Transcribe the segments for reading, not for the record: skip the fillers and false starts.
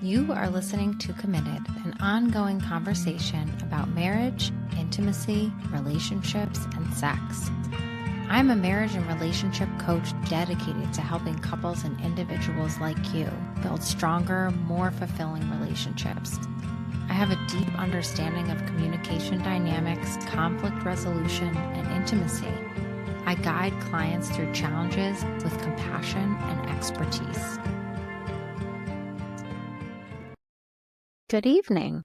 You are listening to Committed, an ongoing conversation about marriage, intimacy, relationships, and sex. I'm a marriage and relationship coach dedicated to helping couples and individuals like you build stronger, more fulfilling relationships. I have a deep understanding of communication dynamics, conflict resolution, and intimacy. I guide clients through challenges with compassion and expertise. Good evening.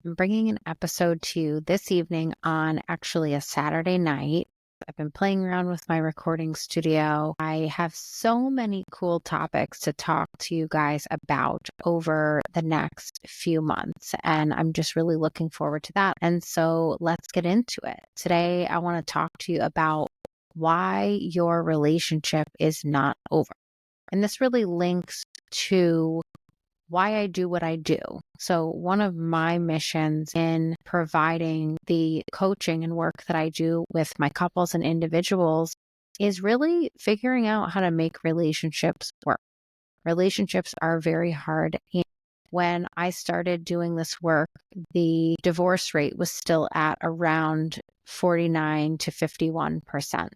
I'm bringing an episode to you this evening on actually a Saturday night. I've been playing around with my recording studio. I have so many cool topics to talk to you guys about over the next few months, and I'm just really looking forward to that. And so let's get into it. Today, I want to talk to you about why your relationship is not over. And this really links to why I do what I do. So one of my missions in providing the coaching and work that I do with my couples and individuals is really figuring out how to make relationships work. Relationships are very hard. And when I started doing this work, the divorce rate was still at around 49 to 51%.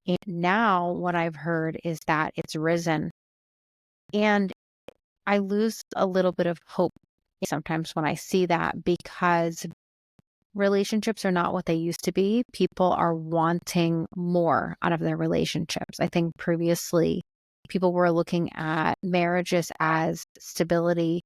And now what I've heard is that it's risen. And I lose a little bit of hope sometimes when I see that, because relationships are not what they used to be. People are wanting more out of their relationships. I think previously people were looking at marriages as stability,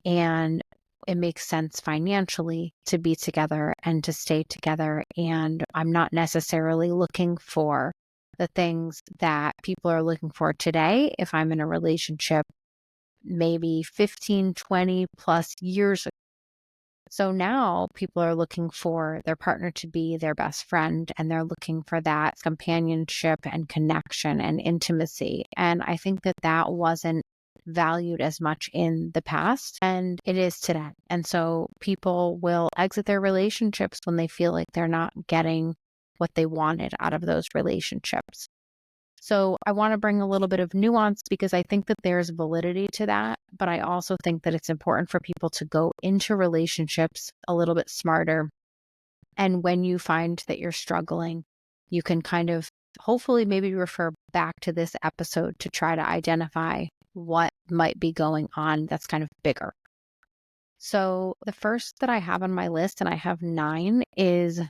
and it makes sense financially to be together and to stay together. And I'm not necessarily looking for the things that people are looking for today if I'm in a relationship maybe 15, 20 plus years ago. So now people are looking for their partner to be their best friend, and they're looking for that companionship and connection and intimacy. And I think that that wasn't valued as much in the past, and it is today. And so people will exit their relationships when they feel like they're not getting what they wanted out of those relationships. So I want to bring a little bit of nuance, because I think that there's validity to that, but I also think that it's important for people to go into relationships a little bit smarter. And when you find that you're struggling, you can kind of hopefully maybe refer back to this episode to try to identify what might be going on that's kind of bigger. So the first that I have on my list, and I have 9, is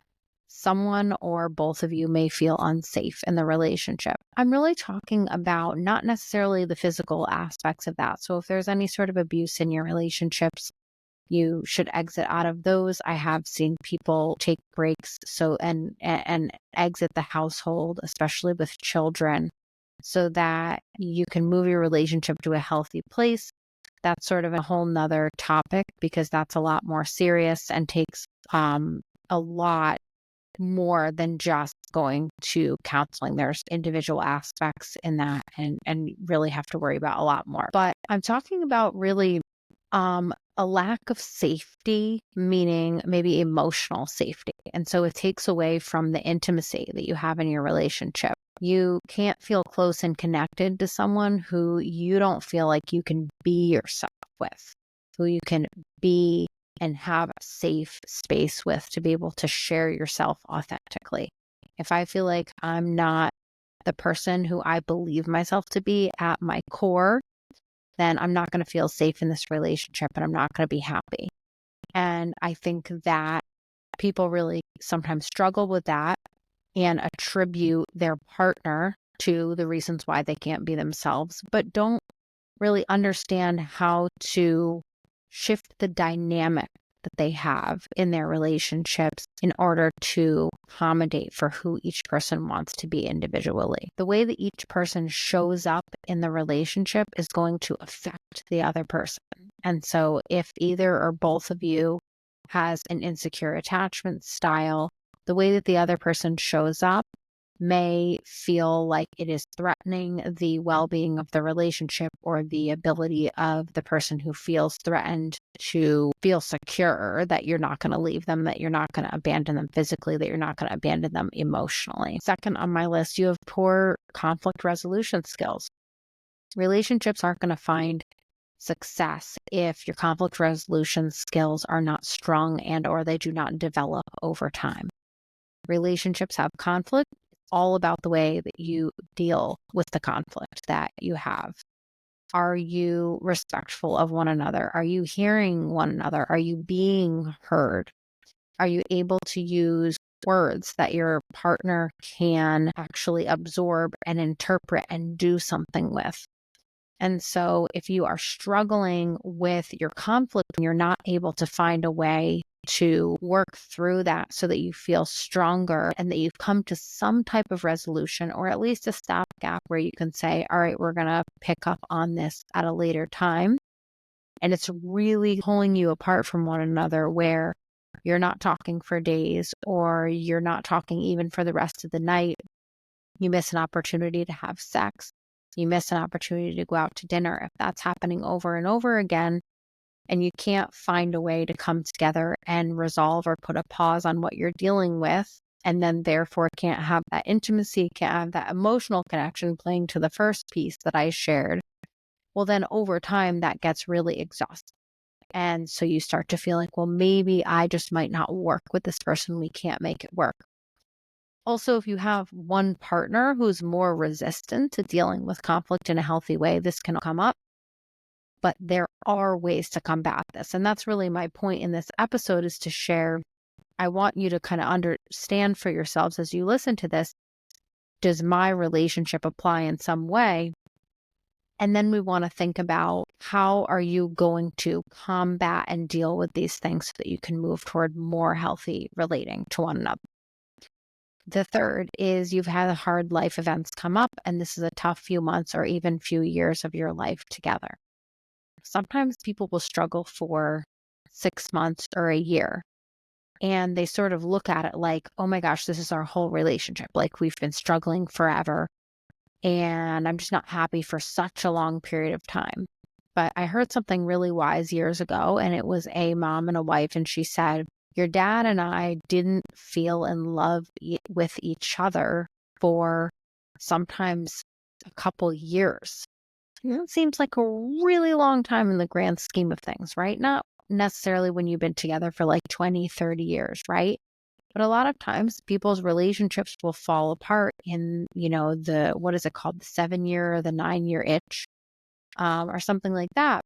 someone or both of you may feel unsafe in the relationship. I'm really talking about not necessarily the physical aspects of that. So if there's any sort of abuse in your relationships, you should exit out of those. I have seen people take breaks and exit the household, especially with children, so that you can move your relationship to a healthy place. That's sort of a whole nother topic, because that's a lot more serious and takes a lot more than just going to counseling. There's individual aspects in that, and really have to worry about a lot more. But I'm talking about really a lack of safety, meaning maybe emotional safety. And so it takes away from the intimacy that you have in your relationship. You can't feel close and connected to someone who you don't feel like you can be yourself with, who you can be and have a safe space with, to be able to share yourself authentically. If I feel like I'm not the person who I believe myself to be at my core, then I'm not going to feel safe in this relationship, and I'm not going to be happy. And I think that people really sometimes struggle with that and attribute their partner to the reasons why they can't be themselves, but don't really understand how to shift the dynamic that they have in their relationships in order to accommodate for who each person wants to be individually. The way that each person shows up in the relationship is going to affect the other person. And so if either or both of you has an insecure attachment style, the way that the other person shows up may feel like it is threatening the well-being of the relationship, or the ability of the person who feels threatened to feel secure that you're not going to leave them, that you're not going to abandon them physically, that you're not going to abandon them emotionally. Second on my list, you have poor conflict resolution skills. Relationships aren't going to find success if your conflict resolution skills are not strong and or they do not develop over time. Relationships have conflict. It's all about the way that you deal with the conflict that you have. Are you respectful of one another? Are you hearing one another? Are you being heard? Are you able to use words that your partner can actually absorb and interpret and do something with? And so if you are struggling with your conflict and you're not able to find a way to work through that so that you feel stronger and that you've come to some type of resolution or at least a stopgap where you can say, all right, we're going to pick up on this at a later time. And it's really pulling you apart from one another where you're not talking for days or you're not talking even for the rest of the night. You miss an opportunity to have sex. You miss an opportunity to go out to dinner. If that's happening over and over again, and you can't find a way to come together and resolve or put a pause on what you're dealing with, and then therefore can't have that intimacy, can't have that emotional connection playing to the first piece that I shared, well, then over time that gets really exhausting. And so you start to feel like, well, maybe I just might not work with this person. We can't make it work. Also, if you have one partner who's more resistant to dealing with conflict in a healthy way, this can come up. But there are ways to combat this. And that's really my point in this episode, is to share. I want you to kind of understand for yourselves as you listen to this, does my relationship apply in some way? And then we want to think about, how are you going to combat and deal with these things so that you can move toward more healthy relating to one another. The third is, you've had hard life events come up, and this is a tough few months or even few years of your life together. Sometimes people will struggle for 6 months or a year, and they sort of look at it like, oh my gosh, this is our whole relationship. Like, we've been struggling forever, and I'm just not happy for such a long period of time. But I heard something really wise years ago, and it was a mom and a wife, and she said, your dad and I didn't feel in love with each other for sometimes a couple years. And that seems like a really long time in the grand scheme of things, right? Not necessarily when you've been together for like 20, 30 years, right? But a lot of times people's relationships will fall apart in, what is it called? The 7-year or the 9-year itch, or something like that.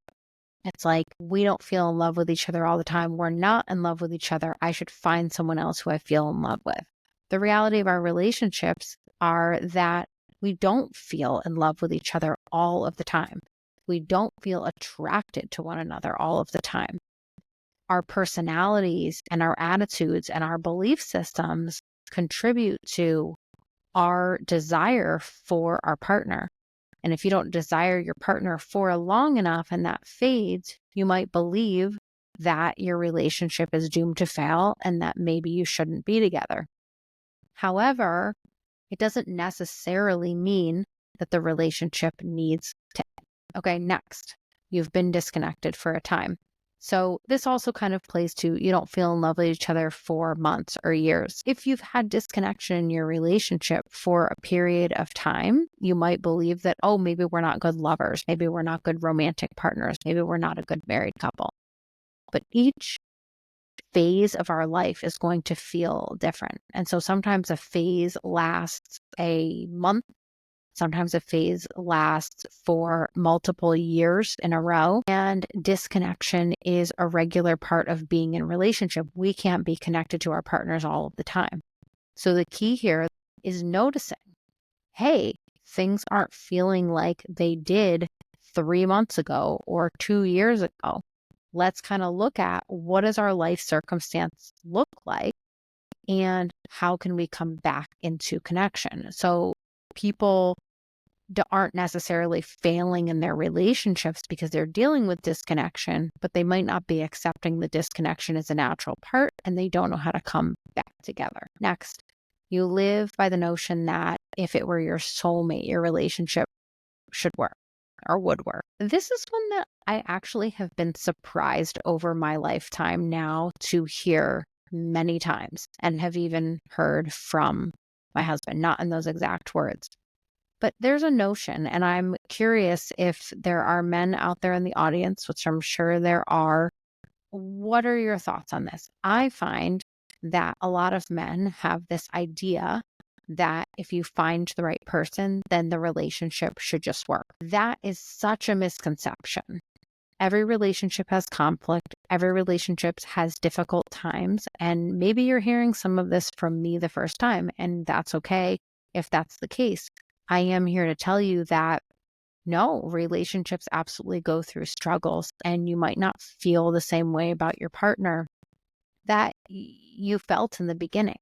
It's like, we don't feel in love with each other all the time. We're not in love with each other. I should find someone else who I feel in love with. The reality of our relationships are that we don't feel in love with each other all of the time. We don't feel attracted to one another all of the time. Our personalities and our attitudes and our belief systems contribute to our desire for our partner. And if you don't desire your partner for long enough and that fades, you might believe that your relationship is doomed to fail and that maybe you shouldn't be together. However, it doesn't necessarily mean that the relationship needs to end. Okay, next, you've been disconnected for a time. So this also kind of plays to, you don't feel in love with each other for months or years. If you've had disconnection in your relationship for a period of time, you might believe that, oh, maybe we're not good lovers. Maybe we're not good romantic partners. Maybe we're not a good married couple. But each phase of our life is going to feel different. And so sometimes a phase lasts a month. Sometimes a phase lasts for multiple years in a row, and disconnection is a regular part of being in a relationship. We can't be connected to our partners all of the time. So the key here is noticing, hey, things aren't feeling like they did 3 months ago or 2 years ago. Let's kind of look at, what does our life circumstance look like, and how can we come back into connection? So people aren't necessarily failing in their relationships because they're dealing with disconnection, but they might not be accepting the disconnection as a natural part, and they don't know how to come back together. Next, you live by the notion that if it were your soulmate, your relationship should work or would work. This is one that I actually have been surprised over my lifetime now to hear many times, and have even heard from my husband, not in those exact words. But there's a notion, and I'm curious if there are men out there in the audience, which I'm sure there are. What are your thoughts on this? I find that a lot of men have this idea that if you find the right person, then the relationship should just work. That is such a misconception. Every relationship has conflict. Every relationship has difficult times. And maybe you're hearing some of this from me the first time, and that's okay if that's the case. I am here to tell you that no, relationships absolutely go through struggles, and you might not feel the same way about your partner that you felt in the beginning.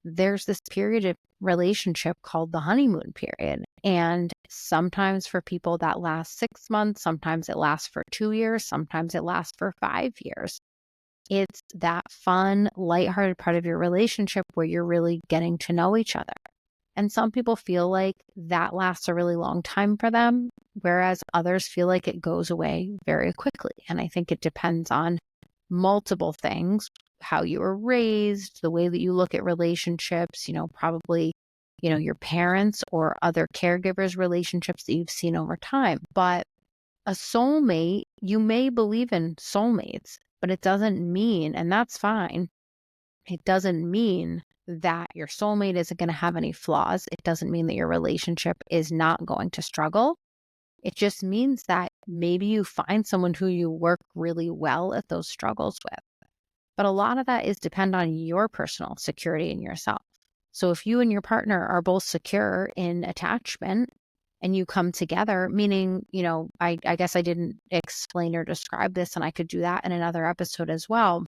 There's this period of relationship called the honeymoon period. And sometimes for people that lasts 6 months, sometimes it lasts for 2 years, sometimes it lasts for 5 years. It's that fun, lighthearted part of your relationship where you're really getting to know each other. And some people feel like that lasts a really long time for them, whereas others feel like it goes away very quickly. And I think it depends on multiple things: how you were raised, the way that you look at relationships, probably, your parents or other caregivers' relationships that you've seen over time. But a soulmate, you may believe in soulmates, but it doesn't mean, and that's fine, it doesn't mean that your soulmate isn't going to have any flaws. It doesn't mean that your relationship is not going to struggle. It just means that maybe you find someone who you work really well at those struggles with. But a lot of that is depend on your personal security in yourself. So if you and your partner are both secure in attachment and you come together, meaning, I guess I didn't explain or describe this, and I could do that in another episode as well.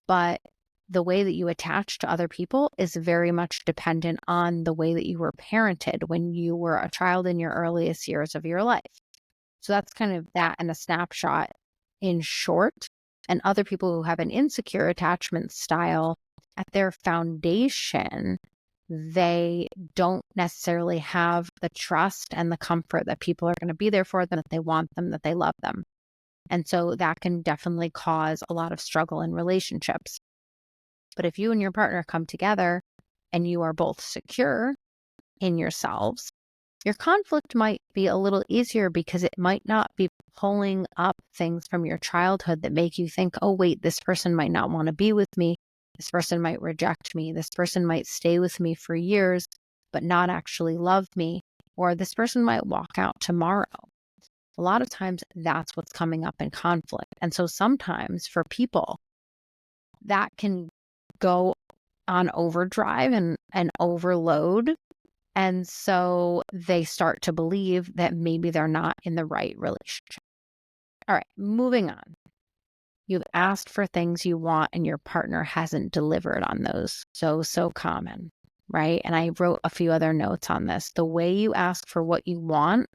But the way that you attach to other people is very much dependent on the way that you were parented when you were a child in your earliest years of your life. So that's kind of that in a snapshot in short. And other people who have an insecure attachment style, at their foundation, they don't necessarily have the trust and the comfort that people are going to be there for them, that they want them, that they love them. And so that can definitely cause a lot of struggle in relationships. But if you and your partner come together and you are both secure in yourselves, your conflict might be a little easier because it might not be pulling up things from your childhood that make you think, oh, wait, this person might not want to be with me. This person might reject me. This person might stay with me for years, but not actually love me. Or this person might walk out tomorrow. A lot of times that's what's coming up in conflict. And so sometimes for people, that can go on overdrive and overload. And so they start to believe that maybe they're not in the right relationship. All right, moving on. You've asked for things you want and your partner hasn't delivered on those. So common, right? And I wrote a few other notes on this. The way you ask for what you want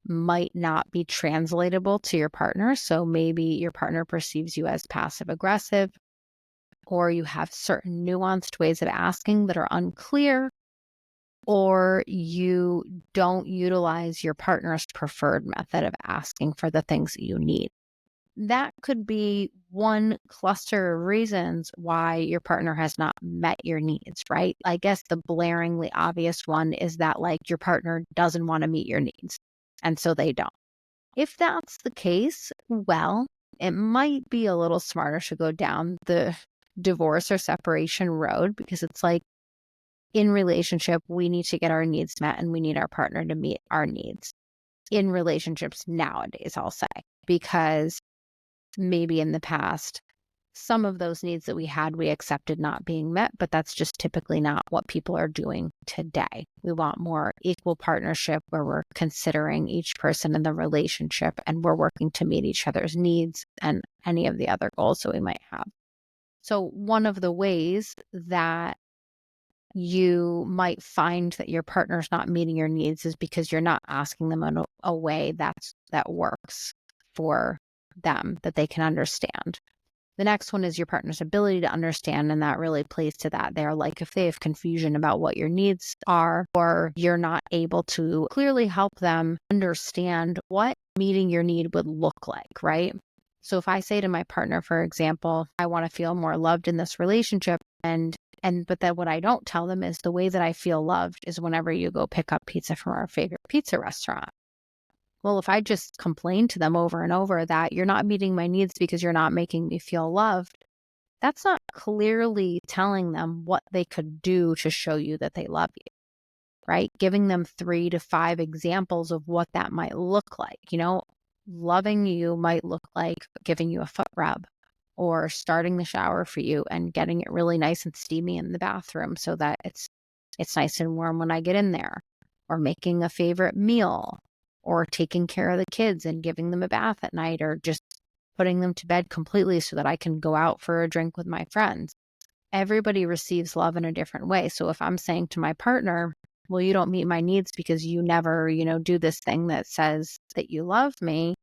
might not be translatable to your partner. So maybe your partner perceives you as passive aggressive, or you have certain nuanced ways of asking that are unclear, or you don't utilize your partner's preferred method of asking for the things that you need. That could be one cluster of reasons why your partner has not met your needs, right? I guess the blaringly obvious one is that your partner doesn't want to meet your needs, and so they don't. If that's the case, well, it might be a little smarter to go down the divorce or separation road, because it's in relationship, we need to get our needs met and we need our partner to meet our needs. In relationships nowadays, I'll say, because maybe in the past, some of those needs that we had, we accepted not being met, but that's just typically not what people are doing today. We want more equal partnership where we're considering each person in the relationship and we're working to meet each other's needs and any of the other goals that we might have. So one of the ways that you might find that your partner's not meeting your needs is because you're not asking them in a way that works for them, that they can understand. The next one is your partner's ability to understand, and that really plays to that. They're if they have confusion about what your needs are, or you're not able to clearly help them understand what meeting your need would look like, right? So if I say to my partner, for example, I want to feel more loved in this relationship, and But then what I don't tell them is the way that I feel loved is whenever you go pick up pizza from our favorite pizza restaurant. Well, if I just complain to them over and over that you're not meeting my needs because you're not making me feel loved, that's not clearly telling them what they could do to show you that they love you, right? Giving them 3 to 5 examples of what that might look like. Loving you might look like giving you a foot rub or starting the shower for you and getting it really nice and steamy in the bathroom so that it's nice and warm when I get in there, or making a favorite meal, or taking care of the kids and giving them a bath at night, or just putting them to bed completely so that I can go out for a drink with my friends. Everybody receives love in a different way. So if I'm saying to my partner, well, you don't meet my needs because you never, do this thing that says that you love me,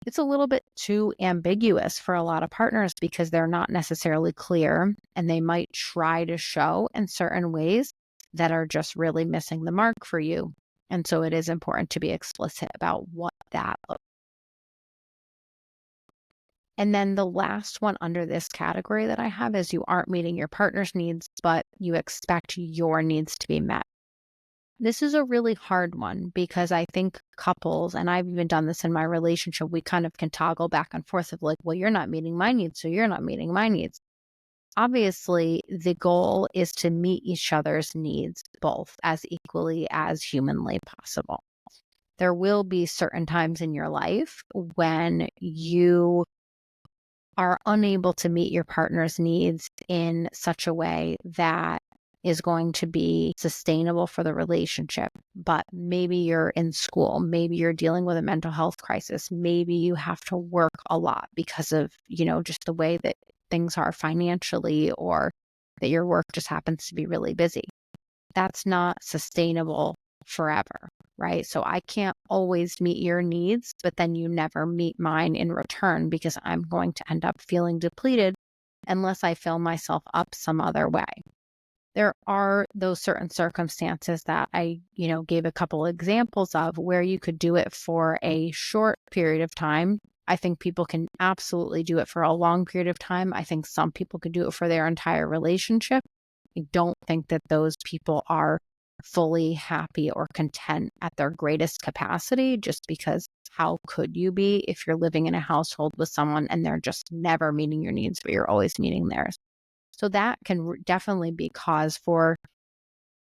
it's a little bit too ambiguous for a lot of partners because they're not necessarily clear, and they might try to show in certain ways that are just really missing the mark for you. And so it is important to be explicit about what that looks like. And then the last one under this category that I have is you aren't meeting your partner's needs, but you expect your needs to be met. This is a really hard one because I think couples, and I've even done this in my relationship, we kind of can toggle back and forth of like, well, you're not meeting my needs, so you're not meeting my needs. Obviously, the goal is to meet each other's needs both as equally as humanly possible. There will be certain times in your life when you are unable to meet your partner's needs in such a way that is going to be sustainable for the relationship. But maybe you're in school, maybe you're dealing with a mental health crisis, maybe you have to work a lot because of, just the way that things are financially, or that your work just happens to be really busy. That's not sustainable forever, right? So I can't always meet your needs, but then you never meet mine in return because I'm going to end up feeling depleted unless I fill myself up some other way. There are those certain circumstances that I, gave a couple examples of where you could do it for a short period of time. I think people can absolutely do it for a long period of time. I think some people could do it for their entire relationship. I don't think that those people are fully happy or content at their greatest capacity, just because how could you be if you're living in a household with someone and they're just never meeting your needs, but you're always meeting theirs? So that can definitely be cause for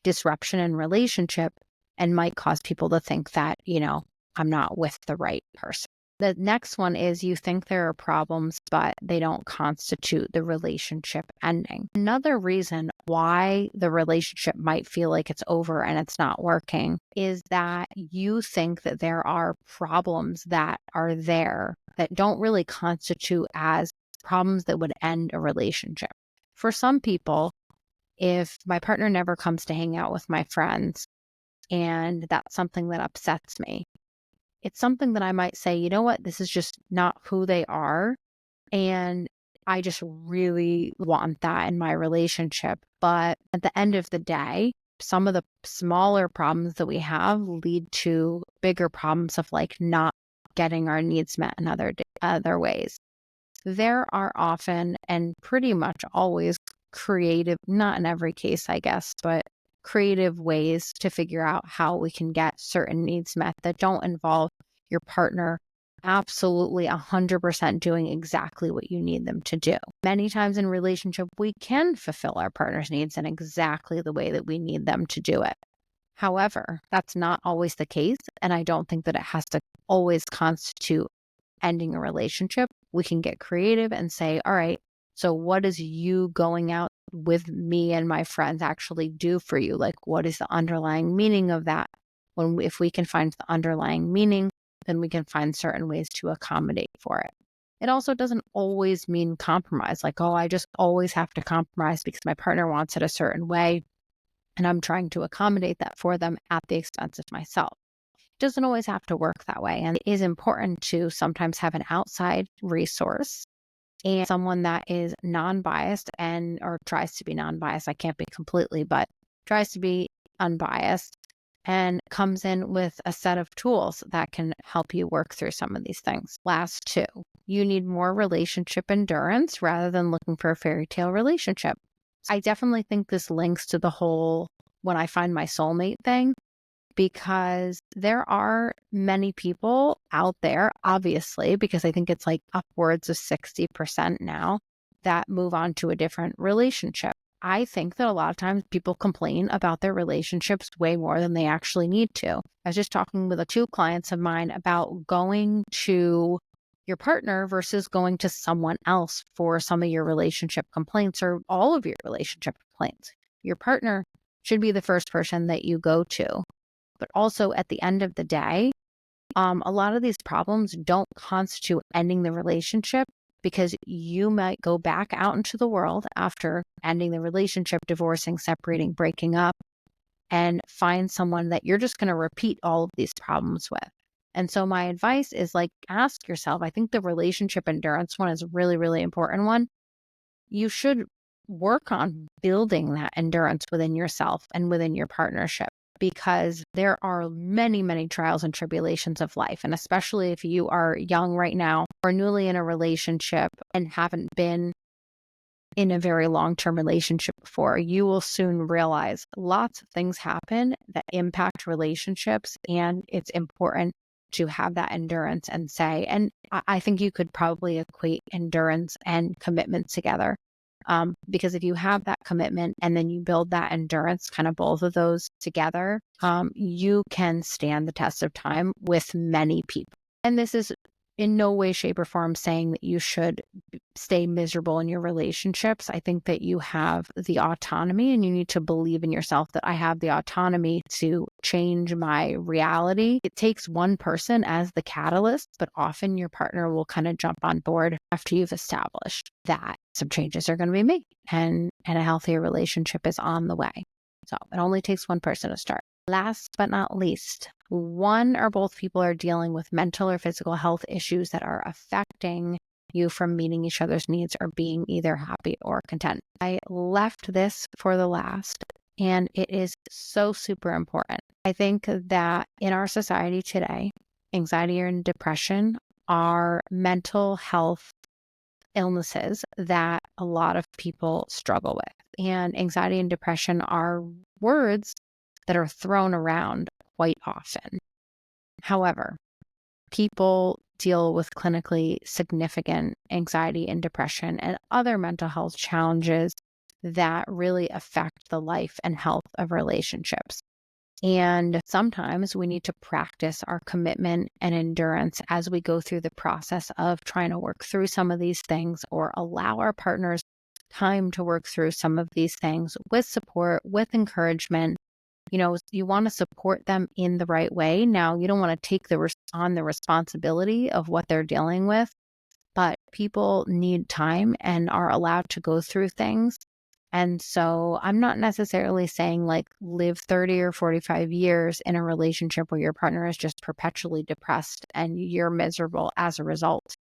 disruption in relationship and might cause people to think that, I'm not with the right person. The next one is you think there are problems, but they don't constitute the relationship ending. Another reason why the relationship might feel like it's over and it's not working is that you think that there are problems that are there that don't really constitute as problems that would end a relationship. For some people, if my partner never comes to hang out with my friends and that's something that upsets me, it's something that I might say, you know what, this is just not who they are. And I just really want that in my relationship. But at the end of the day, some of the smaller problems that we have lead to bigger problems of like not getting our needs met in other ways. There are often and pretty much always creative, not in every case, I guess, but creative ways to figure out how we can get certain needs met that don't involve your partner absolutely 100% doing exactly what you need them to do. Many times in relationship, we can fulfill our partner's needs in exactly the way that we need them to do it. However, that's not always the case, and I don't think that it has to always constitute ending a relationship. We can get creative and say, all right, so what does you going out with me and my friends actually do for you? Like, what is the underlying meaning of that? If we can find the underlying meaning, then we can find certain ways to accommodate for it. It also doesn't always mean compromise, like, oh, I just always have to compromise because my partner wants it a certain way, and I'm trying to accommodate that for them at the expense of myself. Doesn't always have to work that way. And it is important to sometimes have an outside resource and someone that is non-biased or tries to be non-biased. I can't be completely, but tries to be unbiased and comes in with a set of tools that can help you work through some of these things. Last two, you need more relationship endurance rather than looking for a fairy tale relationship. I definitely think this links to the whole when I find my soulmate thing, because there are many people out there, obviously, because I think it's like upwards of 60% now that move on to a different relationship. I think that a lot of times people complain about their relationships way more than they actually need to. I was just talking with two clients of mine about going to your partner versus going to someone else for some of your relationship complaints or all of your relationship complaints. Your partner should be the first person that you go to. But also at the end of the day, a lot of these problems don't constitute ending the relationship, because you might go back out into the world after ending the relationship, divorcing, separating, breaking up, and find someone that you're just going to repeat all of these problems with. And so my advice is, like, ask yourself, I think the relationship endurance one is a really, really important one. You should work on building that endurance within yourself and within your partnership, because there are many, many trials and tribulations of life. And especially if you are young right now or newly in a relationship and haven't been in a very long-term relationship before, you will soon realize lots of things happen that impact relationships. And it's important to have that endurance and say, and I think you could probably equate endurance and commitment together. Because if you have that commitment and then you build that endurance, kind of both of those together, you can stand the test of time with many people. And this is in no way, shape, or form saying that you should stay miserable in your relationships. I think that you have the autonomy and you need to believe in yourself that I have the autonomy to change my reality. It takes one person as the catalyst, but often your partner will kind of jump on board after you've established that some changes are going to be made and a healthier relationship is on the way. So it only takes one person to start. Last but not least, one or both people are dealing with mental or physical health issues that are affecting you from meeting each other's needs or being either happy or content. I left this for the last, and it is so super important. I think that in our society today, anxiety and depression are mental health illnesses that a lot of people struggle with. And anxiety and depression are words that are thrown around quite often. However, people deal with clinically significant anxiety and depression and other mental health challenges that really affect the life and health of relationships. And sometimes we need to practice our commitment and endurance as we go through the process of trying to work through some of these things, or allow our partners time to work through some of these things with support, with encouragement. You want to support them in the right way. Now, you don't want to take on the responsibility of what they're dealing with, but people need time and are allowed to go through things. And so I'm not necessarily saying like live 30 or 45 years in a relationship where your partner is just perpetually depressed and you're miserable as a result.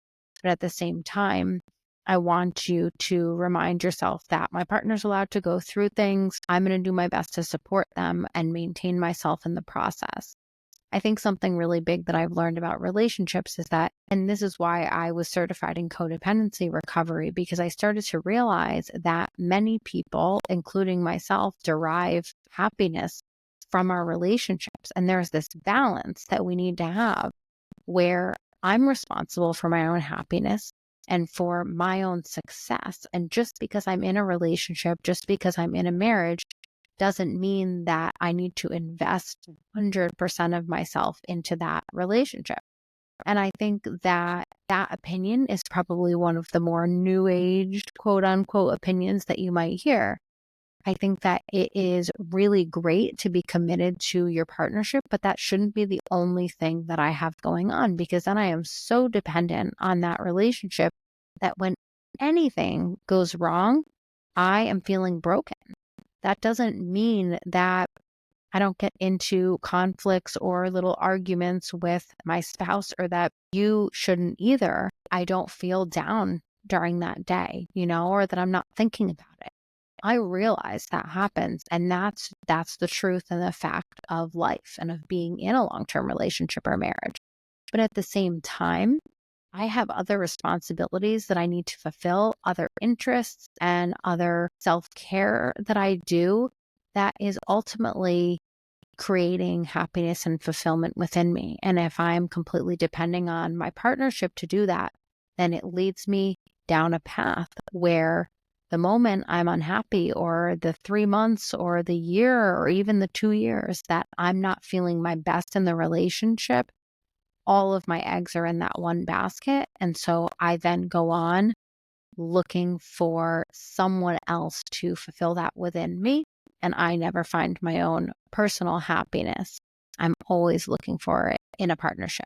But at the same time, I want you to remind yourself that my partner's allowed to go through things. I'm going to do my best to support them and maintain myself in the process. I think something really big that I've learned about relationships is that, and this is why I was certified in codependency recovery, because I started to realize that many people, including myself, derive happiness from our relationships. And there's this balance that we need to have where I'm responsible for my own happiness and for my own success. And just because I'm in a relationship, just because I'm in a marriage, doesn't mean that I need to invest 100% of myself into that relationship. And I think that that opinion is probably one of the more new age, quote unquote, opinions that you might hear. I think that it is really great to be committed to your partnership, but that shouldn't be the only thing that I have going on, because then I am so dependent on that relationship that when anything goes wrong, I am feeling broken. That doesn't mean that I don't get into conflicts or little arguments with my spouse, or that you shouldn't either. I don't feel down during that day, or that I'm not thinking about it. I realize that happens, and that's the truth and the fact of life and of being in a long-term relationship or marriage. But at the same time, I have other responsibilities that I need to fulfill, other interests and other self-care that I do that is ultimately creating happiness and fulfillment within me. And if I'm completely depending on my partnership to do that, then it leads me down a path where the moment I'm unhappy, or the 3 months or the year or even the 2 years that I'm not feeling my best in the relationship, all of my eggs are in that one basket. And so I then go on looking for someone else to fulfill that within me. And I never find my own personal happiness. I'm always looking for it in a partnership.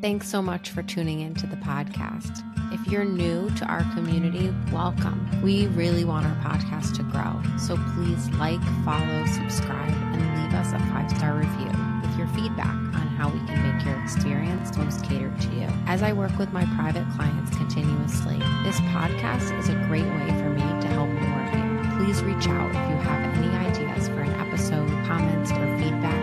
Thanks so much for tuning into the podcast. If you're new to our community, welcome. We really want our podcast to grow. So please like, follow, subscribe, and leave us a 5-star review with your feedback on how we can make your experience most catered to you. As I work with my private clients continuously, this podcast is a great way for me to help more of you. Please reach out if you have any ideas for an episode, comments, or feedback